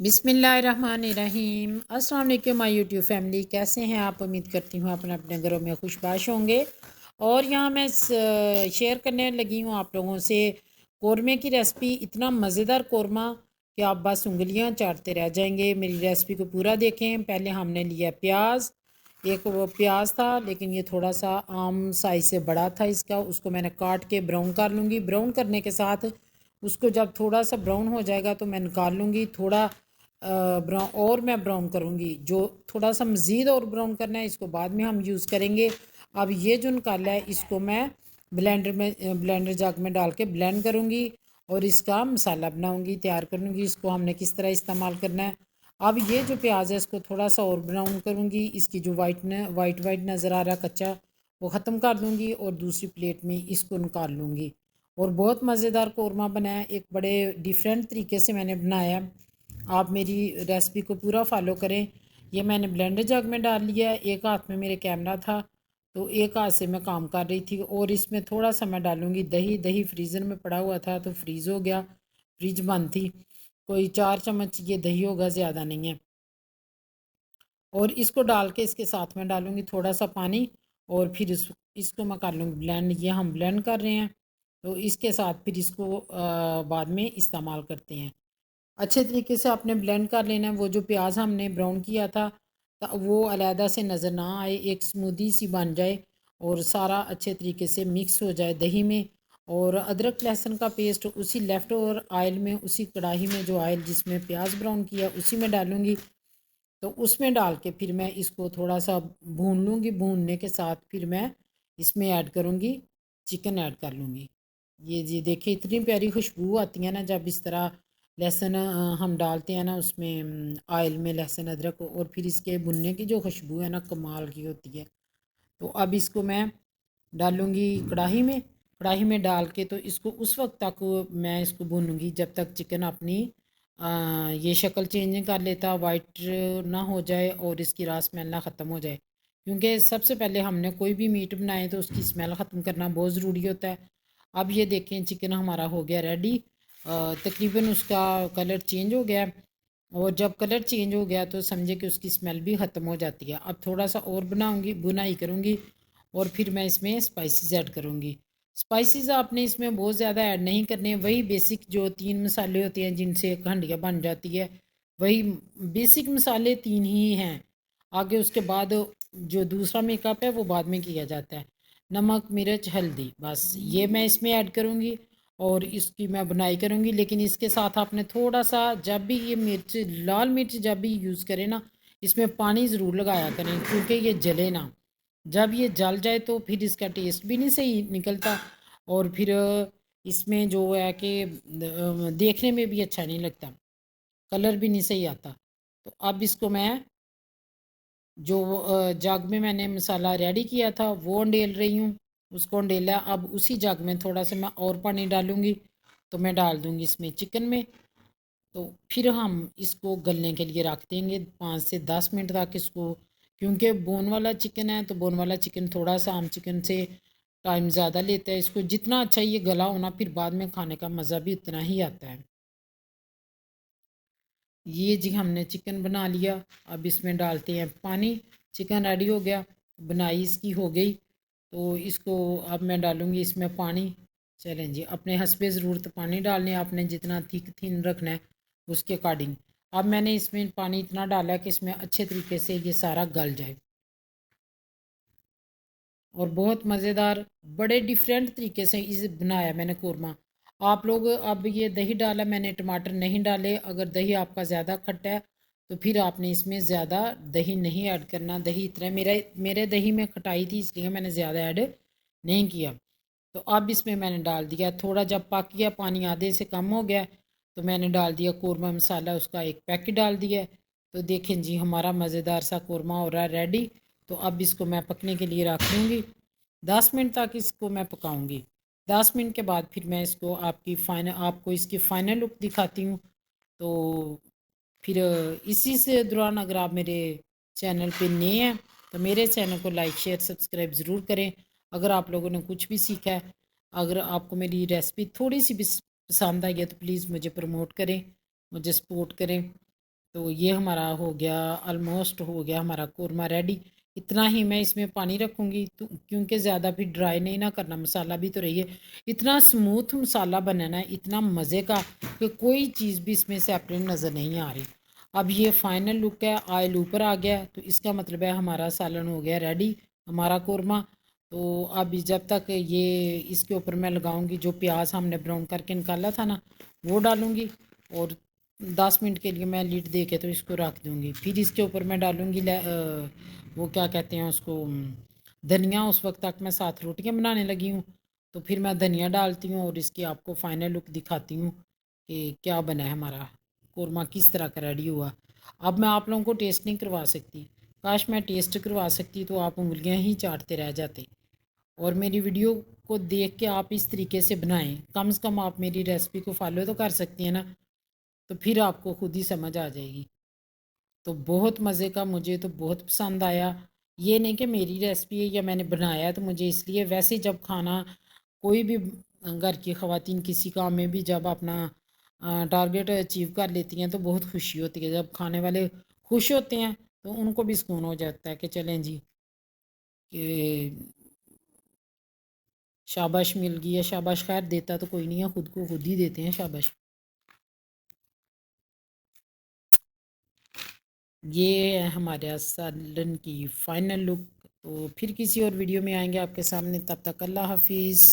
बिस्मिल्लाहिर्रहमानिर्रहीम। अस्सलाम वालेकुम माय यूट्यूब फैमिली, कैसे हैं आप? उम्मीद करती हूँ अपने अपने घरों में खुशबाश होंगे। और यहाँ मैं शेयर करने लगी हूँ आप लोगों से कौरमे की रेसिपी। इतना मज़ेदार कौरमा कि आप बस उंगलियाँ चाटते रह जाएंगे। मेरी रेसिपी को पूरा देखें। पहले हमने लिया प्याज, एक वो प्याज था लेकिन ये थोड़ा सा आम साइज से बड़ा था इसका, उसको मैंने काट के ब्राउन कर लूँगी। ब्राउन करने के साथ उसको जब थोड़ा सा ब्राउन हो जाएगा तो मैं निकाल लूँगी। थोड़ा ब्राउन और मैं ब्राउन करूँगी, जो थोड़ा सा मज़ीद और ब्राउन करना है इसको बाद में हम यूज़ करेंगे। अब ये जो निकाला है इसको मैं ब्लेंडर जग में डाल के ब्लेंड करूँगी और इसका मसाला बनाऊँगी, तैयार करूँगी। इसको हमने किस तरह इस्तेमाल करना है। अब ये जो प्याज है इसको थोड़ा सा और ब्राउन करूँगी। इसकी जो वाइट वाइट नज़र आ रहा कच्चा वो ख़त्म कर दूँगी और दूसरी प्लेट में इसको निकाल लूँगी। और बहुत मज़ेदार कौरमा बना है, एक बड़े डिफरेंट तरीके से मैंने बनाया है। आप मेरी रेसिपी को पूरा फॉलो करें। ये मैंने ब्लेंडर जग में डाल लिया है। एक हाथ में मेरे कैमरा था तो एक हाथ से मैं काम कर रही थी। और इसमें थोड़ा सा मैं डालूँगी दही। दही फ्रीज़र में पड़ा हुआ था तो फ्रीज़ हो गया, फ्रिज बंद थी। कोई 4 चम्मच ये दही होगा, ज़्यादा नहीं है। और इसको डाल के इसके साथ में डालूँगी थोड़ा सा पानी और फिर इसको मैं कर लूँगी ब्लेंड। ये हम ब्लेंड कर रहे हैं तो इसके साथ फिर इसको बाद में इस्तेमाल करते हैं। अच्छे तरीके से आपने ब्लेंड कर लेना है। वो जो प्याज हमने ब्राउन किया था वो अलहदा से नज़र ना आए, एक स्मूदी सी बन जाए और सारा अच्छे तरीके से मिक्स हो जाए दही में। और अदरक लहसुन का पेस्ट उसी लेफ़्ट और ऑयल में, उसी कढ़ाई में जो ऑयल जिसमें प्याज ब्राउन किया उसी में डालूँगी। तो उसमें डाल के फिर मैं इसको थोड़ा सा भून लूँगी। भूनने के साथ फिर मैं इसमें ऐड करूँगी, चिकन ऐड कर लूँगी। ये जी देखिए इतनी प्यारी खुशबू आती है ना जब इस तरह लहसुन हम डालते हैं ना उसमें ऑयल में, लहसुन अदरक, और फिर इसके भुनने की जो खुशबू है ना कमाल की होती है। तो अब इसको मैं डालूँगी कढ़ाई में। कढ़ाई में डाल के तो इसको उस वक्त तक मैं इसको भूनूँगी जब तक चिकन अपनी ये शक्ल चेंज नहीं कर लेता, वाइट ना हो जाए और इसकी रास स्मेल ना ख़त्म हो जाए। क्योंकि सबसे पहले हमने कोई भी मीट बनाए तो उसकी स्मेल ख़त्म करना बहुत ज़रूरी होता है। अब ये देखें चिकन हमारा हो गया रेडी। तकरीबन उसका कलर चेंज हो गया। और जब कलर चेंज हो गया तो समझे कि उसकी स्मेल भी ख़त्म हो जाती है। अब थोड़ा सा और बनाऊँगी, बुनाई करूँगी और फिर मैं इसमें स्पाइसेस ऐड करूँगी। स्पाइसेस आपने इसमें बहुत ज़्यादा ऐड नहीं करने, वही बेसिक जो 3 मसाले होते हैं जिनसे एक हंडिया बन जाती है, वही बेसिक मसाले 3 ही हैं। आगे उसके बाद जो दूसरा मेकअप है वो बाद में किया जाता है। नमक, मिर्च, हल्दी, बस ये मैं इसमें ऐड करूँगी और इसकी मैं बुनाई करूँगी। लेकिन इसके साथ आपने थोड़ा सा जब भी ये मिर्च, लाल मिर्च जब भी यूज़ करें ना, इसमें पानी ज़रूर लगाया करें क्योंकि ये जले ना। जब ये जल जाए तो फिर इसका टेस्ट भी नहीं सही निकलता और फिर इसमें जो है कि देखने में भी अच्छा नहीं लगता, कलर भी नहीं सही आता। तो अब इसको मैं जो जग में मैंने मसाला रेडी किया था वो अंडेल रही हूँ। उसको अंडेला, अब उसी जग में थोड़ा सा मैं और पानी डालूँगी तो मैं डाल दूँगी इसमें चिकन में। तो फिर हम इसको गलने के लिए रख देंगे 5 से 10 मिनट तक इसको। क्योंकि बोन वाला चिकन है तो बोन वाला चिकन थोड़ा सा आम चिकन से टाइम ज़्यादा लेता है। इसको जितना अच्छा ये गला होना फिर बाद में खाने का मज़ा भी उतना ही आता है। ये जी हमने चिकन बना लिया। अब इसमें डालते हैं पानी। चिकन रेडी हो गया, बनाई इसकी हो गई। तो इसको अब मैं डालूँगी इसमें पानी। चलें जी, अपने हस्बे ज़रूरत पानी डालने, आपने जितना थिक थिन रखना है उसके अकॉर्डिंग। अब मैंने इसमें पानी इतना डाला कि इसमें अच्छे तरीके से ये सारा गल जाए। और बहुत मज़ेदार बड़े डिफरेंट तरीके से इस बनाया मैंने कौरमा। आप लोग, अब ये दही डाला मैंने, टमाटर नहीं डाले। अगर दही आपका ज़्यादा खट्टा है तो फिर आपने इसमें ज़्यादा दही नहीं ऐड करना। दही इतना मेरे दही में खटाई थी इसलिए मैंने ज़्यादा ऐड नहीं किया। तो अब इसमें मैंने डाल दिया, थोड़ा जब पक गया, पानी आधे से कम हो गया, तो मैंने डाल दिया कौरमा मसाला, उसका एक पैकेट डाल दिया। तो देखें जी हमारा मज़ेदार सा कौरमा हो रहा है रेडी। तो अब इसको मैं पकने के लिए रख दूँगी। 10 मिनट तक इसको मैं पकाऊंगी। 10 मिनट के बाद फिर मैं इसको आपको इसकी फ़ाइनल लुक दिखाती हूँ। तो फिर इसी से दौरान अगर आप मेरे चैनल पे नए हैं तो मेरे चैनल को लाइक शेयर सब्सक्राइब ज़रूर करें। अगर आप लोगों ने कुछ भी सीखा है, अगर आपको मेरी रेसिपी थोड़ी सी भी पसंद आई है तो प्लीज़ मुझे प्रमोट करें, मुझे सपोर्ट करें। तो ये हमारा हो गया, ऑलमोस्ट हो गया हमारा कोरमा रेडी। इतना ही मैं इसमें पानी रखूँगी तो क्योंकि ज़्यादा भी ड्राई नहीं ना करना, मसाला भी तो रही है। इतना स्मूथ मसाला बनाना है, इतना मज़े का कि कोई चीज़ भी इसमें सेपरेट नज़र नहीं आ रही। अब ये फाइनल लुक है, ऑयल ऊपर आ गया तो इसका मतलब है हमारा सालन हो गया रेडी, हमारा कोरमा। तो अब जब तक ये इसके ऊपर मैं लगाऊंगी जो प्याज हमने ब्राउन करके निकाला था ना, वो डालूंगी। और 10 मिनट के लिए मैं लीड दे के तो इसको रख दूंगी। फिर इसके ऊपर मैं डालूंगी वो क्या कहते हैं उसको, धनिया। उस वक्त तक मैं 7 रोटियां बनाने लगी हूँ, तो फिर मैं धनिया डालती हूँ और इसकी आपको फाइनल लुक दिखाती हूँ कि क्या बना है हमारा कोरमा, किस तरह का रेडी हुआ। अब मैं आप लोगों को टेस्ट नहीं करवा सकती, काश मैं टेस्ट करवा सकती तो आप उंगलियां ही चाटते रह जाते। और मेरी वीडियो को देख के आप इस तरीके से बनाएं, कम से कम आप मेरी रेसिपी को फॉलो तो कर सकती हैं ना, तो फिर आपको खुद ही समझ आ जाएगी। तो बहुत मज़े का, मुझे तो बहुत पसंद आया। ये नहीं कि मेरी रेसिपी है या मैंने बनाया है तो मुझे इसलिए, वैसे जब खाना कोई भी घर की ख़वातीन किसी काम में भी जब अपना टारगेट अचीव कर लेती हैं तो बहुत खुशी होती है। जब खाने वाले खुश होते हैं तो उनको भी सुकून हो जाता है कि चलें जी, कि शाबाश मिल गई है। शाबाश खैर देता तो कोई नहीं है, खुद को खुद ही देते हैं शाबाश। ये है हमारे सालन की फाइनल लुक। तो फिर किसी और वीडियो में आएंगे आपके सामने, तब तक अल्लाह हाफिज़।